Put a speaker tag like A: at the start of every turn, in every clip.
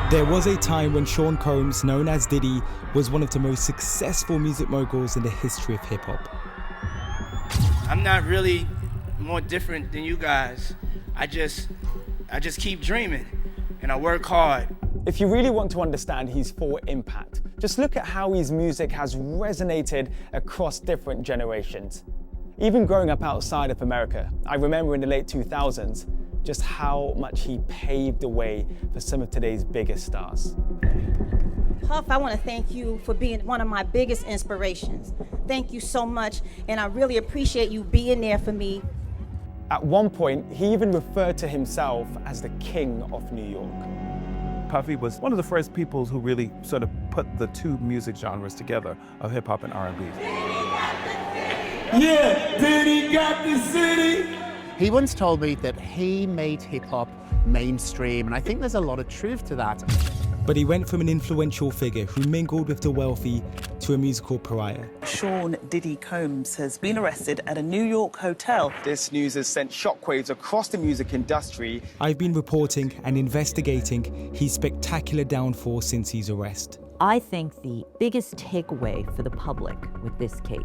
A: There was a time when Sean Combs, known as Diddy, was one of the most successful music moguls in the history of hip-hop.
B: I'm not really more different than you guys. I just keep dreaming, and I work hard.
C: If you really want to understand his full impact, just look at how his music has resonated across different generations. Even growing up outside of America, I remember in the late 2000s, just how much he paved the way for some of today's biggest stars.
D: Puff, I want to thank you for being one of my biggest inspirations. Thank you so much, and I really appreciate you being there for me.
C: At one point, he even referred to himself as the King of New York.
E: Puffy was one of the first people who really sort of put the two music genres together of hip hop and R&B.
F: Yeah, Diddy got the city.
G: He once told me that he made hip hop mainstream, and I think there's a lot of truth to that.
A: But he went from an influential figure who mingled with the wealthy to a musical pariah.
H: Sean Diddy Combs has been arrested at a New York hotel.
I: This news has sent shockwaves across the music industry.
A: I've been reporting and investigating his spectacular downfall since his arrest.
J: I think the biggest takeaway for the public with this case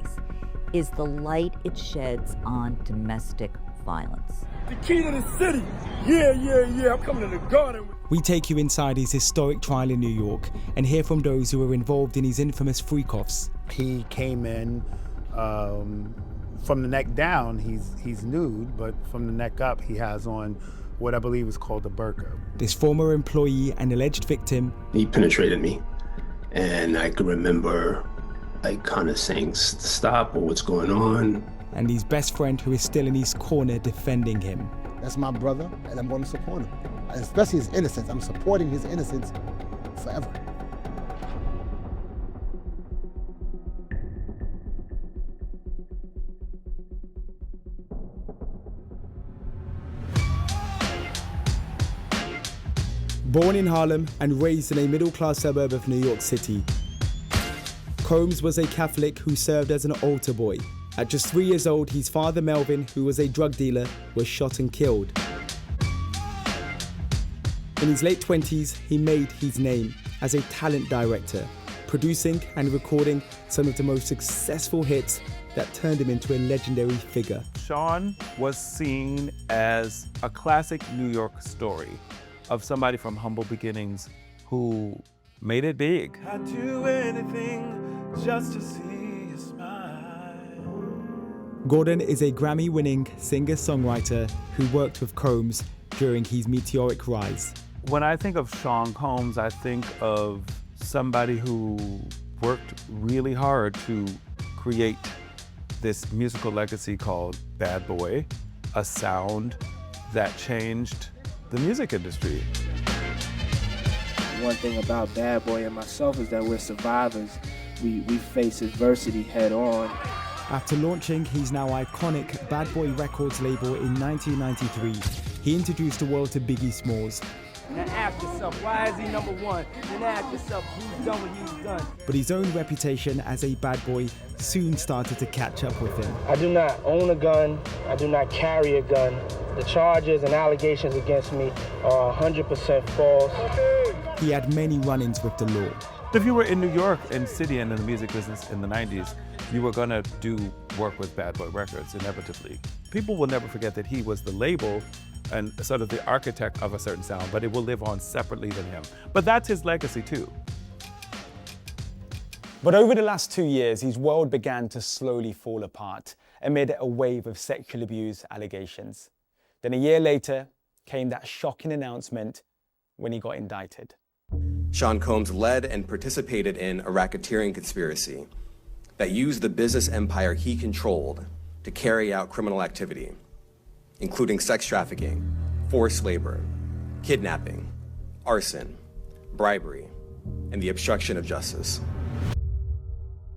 J: is the light it sheds on domestic violence.
F: The key to the city. Yeah, I'm coming to the garden.
A: We take you inside his historic trial in New York and hear from those who were involved in his infamous freak-offs.
G: He came in from the neck down, he's nude, but from the neck up, he has on what I believe is called a burqa.
A: This former employee and alleged victim.
K: He penetrated me, and I can remember kind of saying, stop, or what's going on?
A: And his best friend who is still in his corner defending him.
L: That's my brother, and I'm going to support him. Especially his innocence. I'm supporting his innocence forever.
A: Born in Harlem and raised in a middle-class suburb of New York City, Combs was a Catholic who served as an altar boy. At just 3 years old, his father, Melvin, who was a drug dealer, was shot and killed. In his late 20s, he made his name as a talent director, producing and recording some of the most successful hits that turned him into a legendary figure.
E: Sean was seen as a classic New York story of somebody from humble beginnings who made it big.
F: I'd do anything just to see you smile.
A: Gordon is a Grammy-winning singer-songwriter who worked with Combs during his meteoric rise.
E: When I think of Sean Combs, I think of somebody who worked really hard to create this musical legacy called Bad Boy, a sound that changed the music industry.
B: One thing about Bad Boy and myself is that we're survivors. We face adversity head on.
A: After launching his now iconic Bad Boy Records label in 1993, he introduced the world to Biggie Smalls.
B: Now ask yourself, why is he number one? Then ask yourself, who's done what he's done?
A: But his own reputation as a bad boy soon started to catch up with him.
B: I do not own a gun. I do not carry a gun. The charges and allegations against me are 100% false.
A: He had many run-ins with the law.
E: If you were in New York and city and in the music business in the 90s, you were gonna do work with Bad Boy Records, inevitably. People will never forget that he was the label and sort of the architect of a certain sound, but it will live on separately than him. But that's his legacy too.
C: But over the last 2 years, his world began to slowly fall apart amid a wave of sexual abuse allegations. Then a year later came that shocking announcement when he got indicted.
M: Sean Combs led and participated in a racketeering conspiracy that used the business empire he controlled to carry out criminal activity, including sex trafficking, forced labor, kidnapping, arson, bribery, and the obstruction of justice.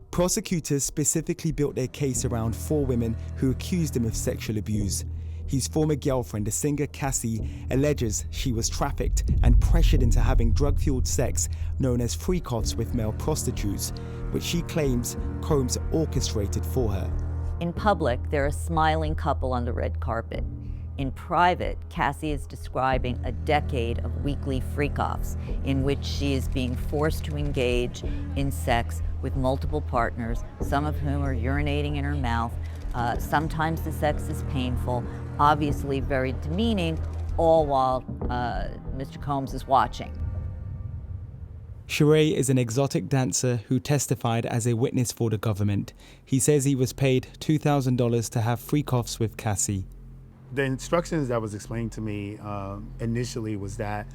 A: Prosecutors specifically built their case around 4 women who accused him of sexual abuse. His former girlfriend, the singer Cassie, alleges she was trafficked and pressured into having drug-fueled sex known as freak-offs with male prostitutes, which she claims Combs orchestrated for her.
J: In public, they're a smiling couple on the red carpet. In private, Cassie is describing a decade of weekly freak-offs in which she is being forced to engage in sex with multiple partners, some of whom are urinating in her mouth. Sometimes the sex is painful, obviously very demeaning, all while Mr. Combs is watching.
A: Sheree is an exotic dancer who testified as a witness for the government. He says he was paid $2,000 to have freak-offs with Cassie.
G: The instructions that was explained to me initially was that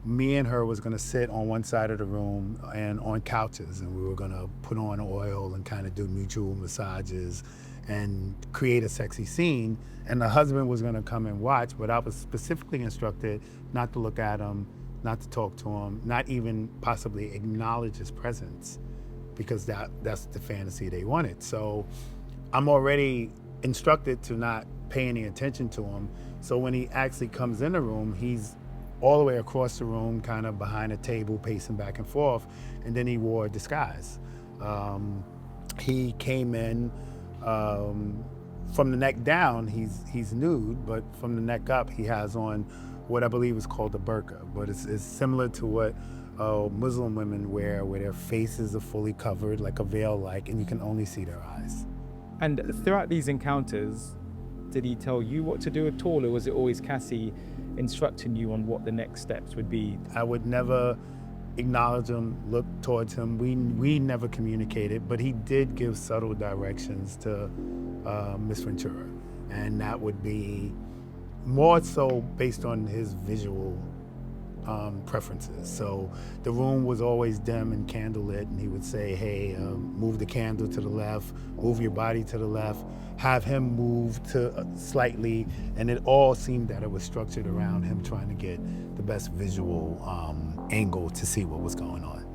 G: me and her was going to sit on one side of the room and on couches, and we were going to put on oil and kind of do mutual massages and create a sexy scene. And the husband was going to come and watch, but I was specifically instructed not to look at him, not to talk to him, not even possibly acknowledge his presence, because that's the fantasy they wanted. So I'm already instructed to not pay any attention to him. So when he actually comes in the room, he's all the way across the room, kind of behind a table, pacing back and forth, and then he wore a disguise. He came in from the neck down, he's nude, but from the neck up, he has on what I believe is called a burqa, but it's similar to what Muslim women wear, where their faces are fully covered, like a veil-like, and you can only see their eyes.
C: And throughout these encounters, did he tell you what to do at all, or was it always Cassie instructing you on what the next steps would be?
G: I would never acknowledge him, look towards him. We never communicated, but he did give subtle directions to Miss Ventura, and that would be more so based on his visual preferences. So the room was always dim and candlelit, and he would say, hey, move the candle to the left, move your body to the left, have him move to slightly, and it all seemed that it was structured around him trying to get the best visual angle to see what was going on.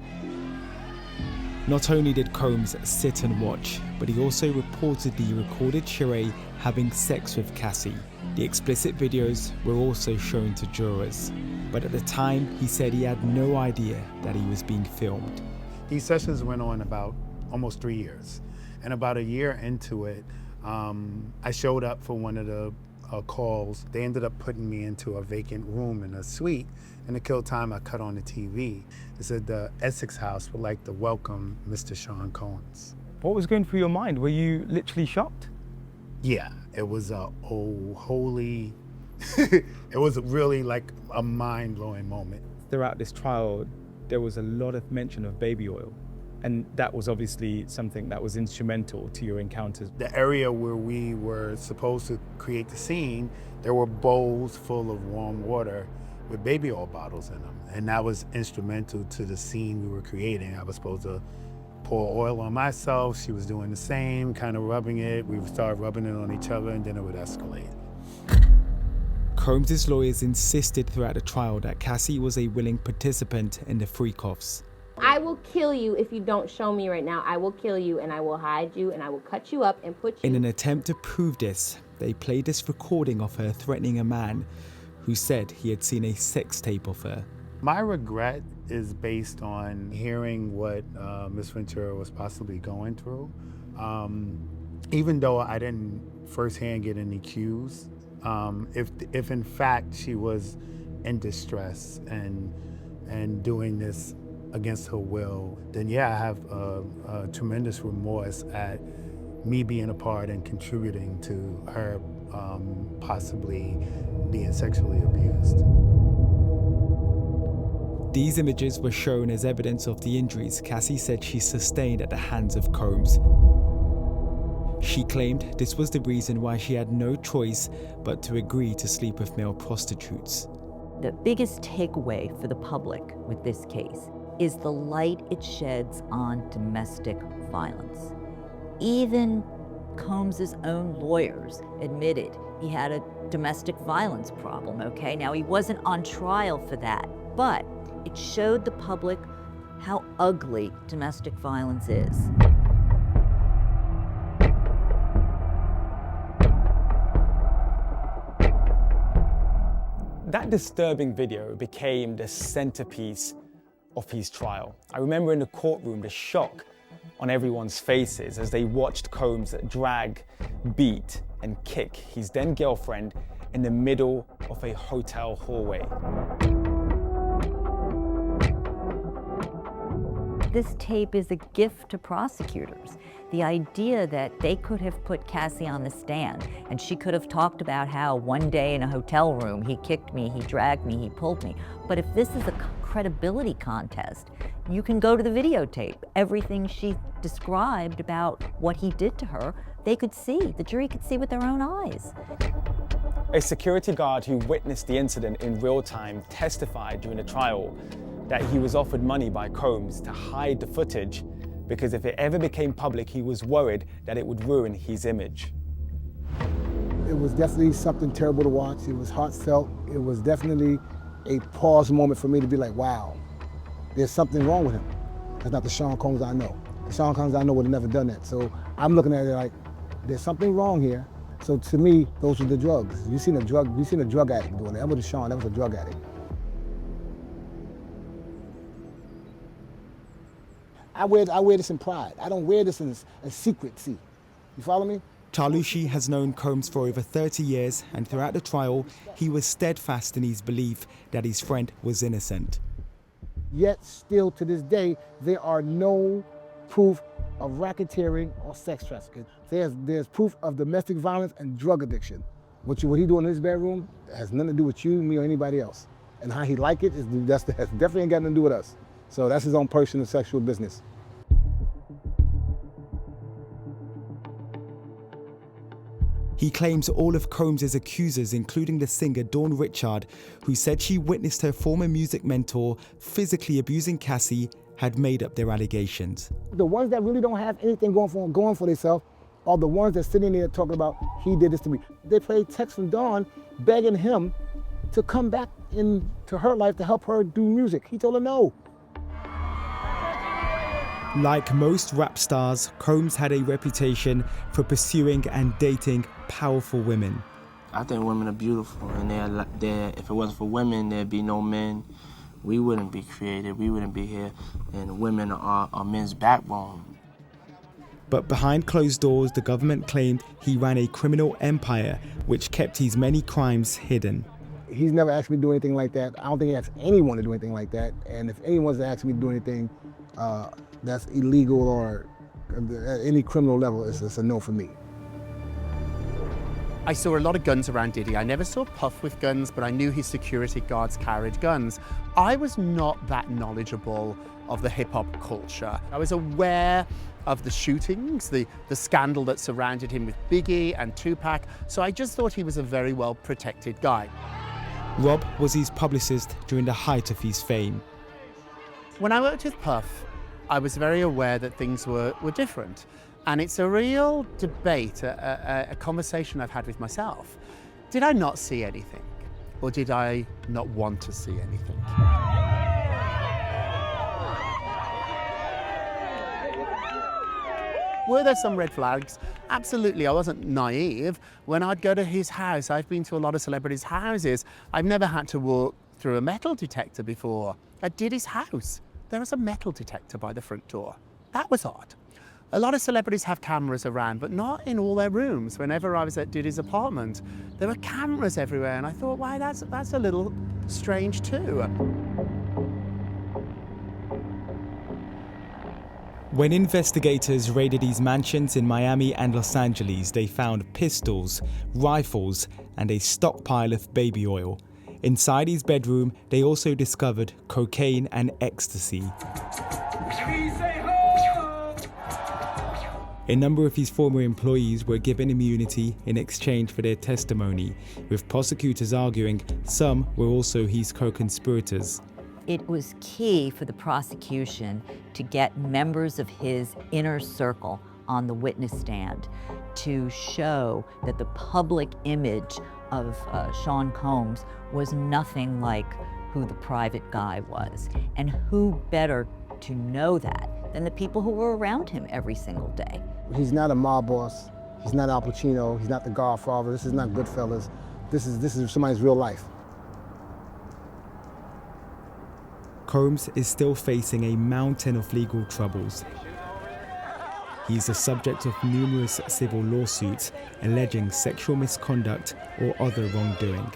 A: Not only did Combs sit and watch, but he also reportedly recorded Sheree having sex with Cassie. The explicit videos were also shown to jurors, but at the time he said he had no idea that he was being filmed.
G: These sessions went on about almost 3 years, and about a year into it, I showed up for one of the calls. They ended up putting me into a vacant room in a suite, and to kill time, I cut on the TV. It said the Essex House would like to welcome Mr. Sean Combs.
C: What was going through your mind? Were you literally shocked?
G: Yeah, it was holy, it was really like a mind-blowing moment.
C: Throughout this trial, there was a lot of mention of baby oil, and that was obviously something that was instrumental to your encounters.
G: The area where we were supposed to create the scene, there were bowls full of warm water with baby oil bottles in them, and that was instrumental to the scene we were creating. I was supposed to pour oil on myself, she was doing the same, kind of rubbing it. We would start rubbing it on each other, and then it would escalate.
A: Combs' lawyers insisted throughout the trial that Cassie was a willing participant in the freak-offs.
N: I will kill you if you don't show me right now. I will kill you, and I will hide you, and I will cut you up and put you...
A: In an attempt to prove this, they played this recording of her threatening a man who said he had seen a sex tape of her.
G: My regret is based on hearing what Miss Ventura was possibly going through. Even though I didn't firsthand get any cues, if in fact she was in distress and doing this against her will, then yeah, I have a tremendous remorse at me being a part and contributing to her possibly being sexually abused.
A: These images were shown as evidence of the injuries Cassie said she sustained at the hands of Combs. She claimed this was the reason why she had no choice but to agree to sleep with male prostitutes.
J: The biggest takeaway for the public with this case is the light it sheds on domestic violence. Even Combs' own lawyers admitted he had a domestic violence problem, okay? Now, he wasn't on trial for that, but it showed the public how ugly domestic violence is.
C: That disturbing video became the centerpiece of his trial. I remember in the courtroom the shock on everyone's faces as they watched Combs drag, beat, and kick his then girlfriend in the middle of a hotel hallway.
J: This tape is a gift to prosecutors. The idea that they could have put Cassie on the stand and she could have talked about how one day in a hotel room he kicked me, he dragged me, he pulled me. But if this is a credibility contest, you can go to the videotape. Everything she described about what he did to her, they could see. The jury could see with their own eyes.
C: A security guard who witnessed the incident in real time testified during the trial that he was offered money by Combs to hide the footage because if it ever became public, he was worried that it would ruin his image.
L: It was definitely something terrible to watch. It was heartfelt. It was definitely a pause moment for me to be like, wow, there's something wrong with him. That's not the Sean Combs I know. The Sean Combs I know would have never done that. So I'm looking at it like, there's something wrong here. So to me, those were the drugs. You seen a drug addict doing that. That was Sean, that was a drug addict. I wear this in pride. I don't wear this in a secrecy. You follow me?
A: Charlucci has known Combs for over 30 years, and throughout the trial, he was steadfast in his belief that his friend was innocent.
L: Yet still to this day, there are no proof of racketeering or sex trafficking. There's proof of domestic violence and drug addiction. What he doing in his bedroom has nothing to do with you, me, or anybody else. And how he like it, has definitely ain't got nothing to do with us. So that's his own personal sexual business.
A: He claims all of Combs' accusers, including the singer Dawn Richard, who said she witnessed her former music mentor physically abusing Cassie, had made up their allegations.
L: The ones that really don't have anything going for themselves are the ones that sitting there talking about, he did this to me. They played texts from Dawn begging him to come back into her life to help her do music. He told her no.
A: Like most rap stars, Combs had a reputation for pursuing and dating powerful women.
B: I think women are beautiful, and if it wasn't for women, there'd be no men. We wouldn't be created, we wouldn't be here, and women are men's backbone.
A: But behind closed doors, the government claimed he ran a criminal empire which kept his many crimes hidden.
L: He's never asked me to do anything like that. I don't think he asked anyone to do anything like that. And if anyone's asked me to do anything that's illegal or at any criminal level, it's a no for me.
O: I saw a lot of guns around Diddy. I never saw Puff with guns, but I knew his security guards carried guns. I was not that knowledgeable of the hip-hop culture. I was aware of the shootings, the scandal that surrounded him with Biggie and Tupac, so I just thought he was a very well-protected guy.
A: Rob was his publicist during the height of his fame.
O: When I worked with Puff, I was very aware that things were different. And it's a real debate, a conversation I've had with myself. Did I not see anything? Or did I not want to see anything? Were there some red flags? Absolutely, I wasn't naive. When I'd go to his house, I've been to a lot of celebrities' houses. I've never had to walk through a metal detector before. At Diddy's house, there was a metal detector by the front door. That was odd. A lot of celebrities have cameras around, but not in all their rooms. Whenever I was at Diddy's apartment, there were cameras everywhere, and I thought, wow, that's a little strange too.
A: When investigators raided his mansions in Miami and Los Angeles, they found pistols, rifles, and a stockpile of baby oil. Inside his bedroom, they also discovered cocaine and ecstasy. A number of his former employees were given immunity in exchange for their testimony, with prosecutors arguing some were also his co-conspirators.
J: It was key for the prosecution to get members of his inner circle on the witness stand to show that the public image of Sean Combs was nothing like who the private guy was. And who better to know that than the people who were around him every single day.
L: He's not a mob boss. He's not Al Pacino. He's not the Godfather. This is not Goodfellas. This is somebody's real life.
A: Combs is still facing a mountain of legal troubles. He is the subject of numerous civil lawsuits alleging sexual misconduct or other wrongdoing.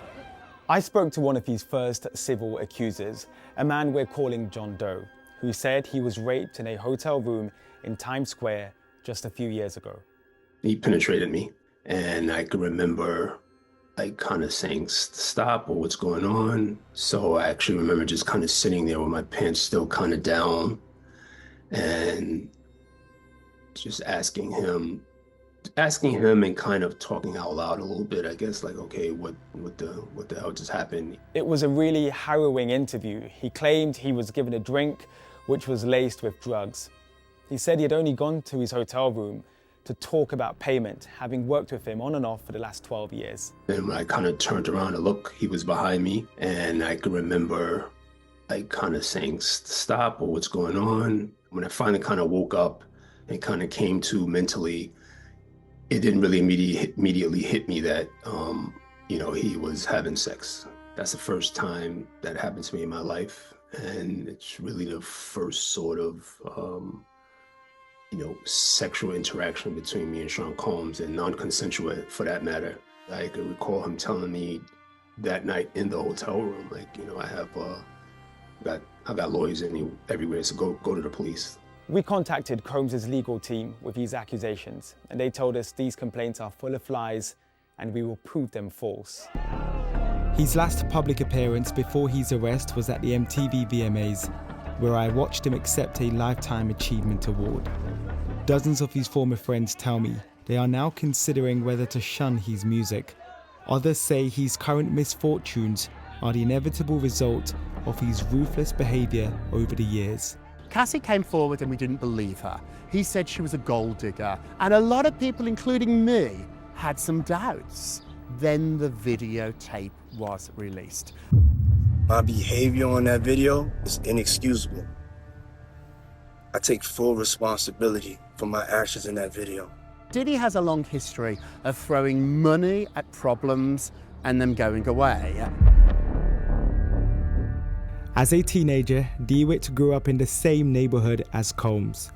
C: I spoke to one of his first civil accusers, a man we're calling John Doe, who said he was raped in a hotel room in Times Square just a few years ago.
K: He penetrated me, and I could remember kind of saying, stop, or what's going on? So I actually remember just kind of sitting there with my pants still kind of down and just asking him and kind of talking out loud a little bit, I guess, like, okay, what the hell just happened?
C: It was a really harrowing interview. He claimed he was given a drink which was laced with drugs. He said he had only gone to his hotel room to talk about payment, having worked with him on and off for the last 12 years.
K: And when I kind of turned around to look, he was behind me, and I could remember kind of saying, stop, or what's going on? When I finally kind of woke up and kind of came to mentally, it didn't really immediately hit me that, he was having sex. That's the first time that happened to me in my life. And it's really the first sort of, sexual interaction between me and Sean Combs, and non-consensual for that matter. I could recall him telling me that night in the hotel room, I got lawyers everywhere, so go to the police.
C: We contacted Combs' legal team with these accusations, and they told us these complaints are full of lies and we will prove them false.
A: His last public appearance before his arrest was at the MTV VMAs, where I watched him accept a Lifetime Achievement Award. Dozens of his former friends tell me they are now considering whether to shun his music. Others say his current misfortunes are the inevitable result of his ruthless behavior over the years.
O: Cassie came forward and we didn't believe her. He said she was a gold digger, and a lot of people, including me, had some doubts. Then the videotape was released.
P: My behavior on that video is inexcusable. I take full responsibility for my actions in that video.
O: Diddy has a long history of throwing money at problems and them going away.
A: As a teenager, DeWitt grew up in the same neighborhood as Combs.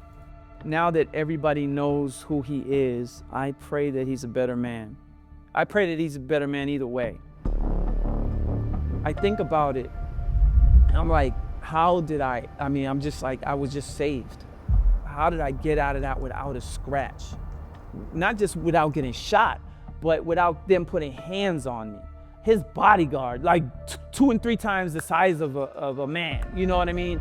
Q: Now that everybody knows who he is, I pray that he's a better man. I pray that he's a better man either way. I think about it, I'm like, how did I'm just like, I was just saved. How did I get out of that without a scratch? Not just without getting shot, but without them putting hands on me. His bodyguard, like 2 and 3 times the size of a man, you know what I mean?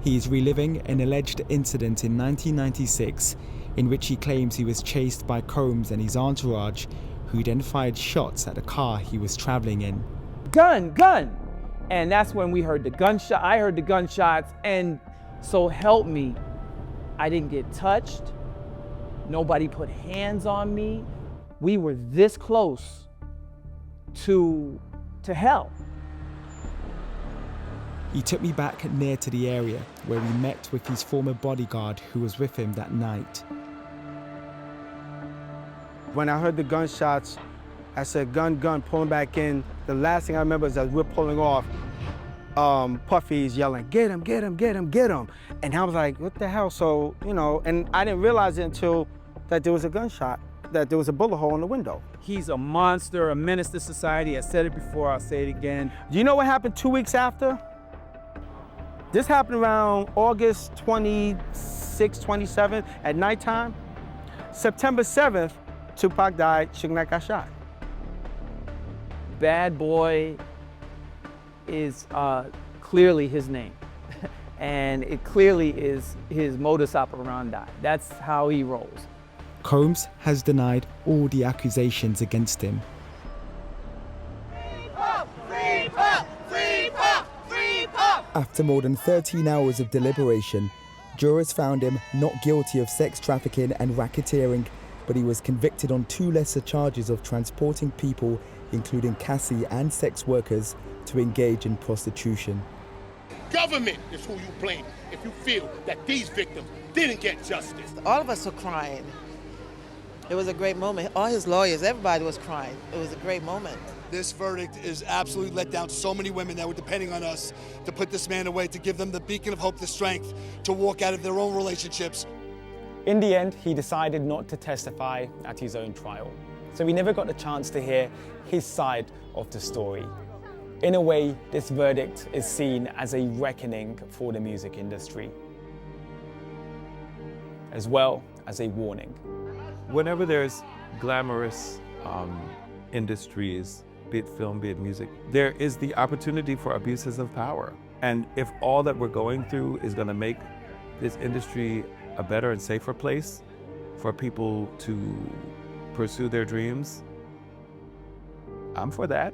A: He is reliving an alleged incident in 1996 in which he claims he was chased by Combs and his entourage, who then fired shots at the car he was traveling in.
Q: Gun! And that's when we heard the gunshot. I heard the gunshots, and so help me, I didn't get touched. Nobody put hands on me. We were this close to hell.
A: He took me back near to the area where we met with his former bodyguard who was with him that night.
R: When I heard the gunshots, I said, gun, pulling back in. The last thing I remember is as we're pulling off, Puffy's yelling, get him. And I was like, what the hell? So, and I didn't realize it until that there was a gunshot, that there was a bullet hole in the window.
Q: He's a monster, a menace to society. I said it before, I'll say it again.
R: Do you know what happened 2 weeks after? This happened around August 26, 27 at nighttime. September 7th, Tupac died, Suge Knight got shot.
Q: Bad Boy is clearly his name. And it clearly is his modus operandi. That's how he rolls.
A: Combs has denied all the accusations against him. After more than 13 hours of deliberation, jurors found him not guilty of sex trafficking and racketeering, but he was convicted on 2 lesser charges of transporting people, including Cassie and sex workers, to engage in prostitution.
S: Government is who you blame if you feel that these victims didn't get justice.
T: All of us were crying. It was a great moment. All his lawyers, everybody was crying. It was a great moment.
U: This verdict is absolutely let down so many women that were depending on us to put this man away, to give them the beacon of hope, the strength to walk out of their own relationships.
C: In the end, he decided not to testify at his own trial, so we never got the chance to hear his side of the story. In a way, this verdict is seen as a reckoning for the music industry, as well as a warning.
E: Whenever there's glamorous industries, be it film, be it music, there is the opportunity for abuses of power. And if all that we're going through is gonna make this industry a better and safer place for people to pursue their dreams, I'm for that.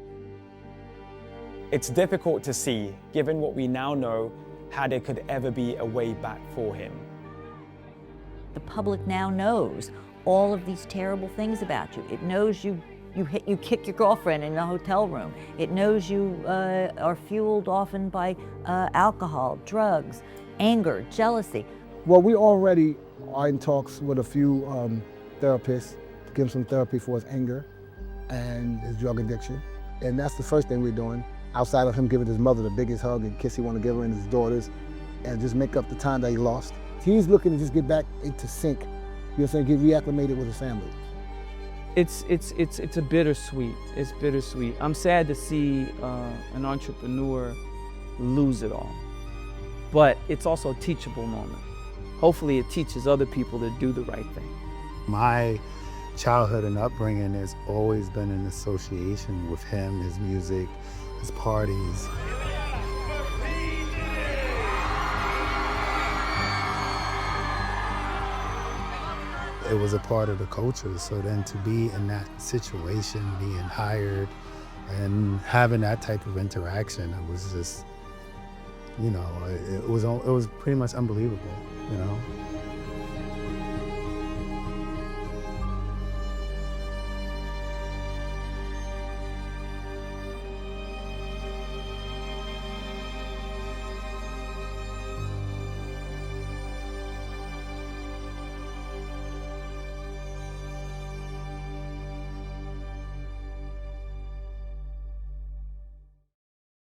C: It's difficult to see, given what we now know, how there could ever be a way back for him.
J: The public now knows all of these terrible things about you. It knows you kick your girlfriend in a hotel room. It knows you are fueled often by alcohol, drugs, anger, jealousy.
L: Well, we already are in talks with a few therapists to give him some therapy for his anger and his drug addiction. And that's the first thing we're doing, outside of him giving his mother the biggest hug and kiss he want to give her and his daughters, and just make up the time that he lost. He's looking to just get back into sync, you know what I'm saying, get reacclimated with his family.
Q: It's a bittersweet. It's bittersweet. I'm sad to see an entrepreneur lose it all, but it's also a teachable moment. Hopefully it teaches other people to do the right thing.
G: My childhood and upbringing has always been in association with him, his music, his parties. It was a part of the culture, so then to be in that situation, being hired and having that type of interaction, it was just, you know, it was pretty much unbelievable, you know.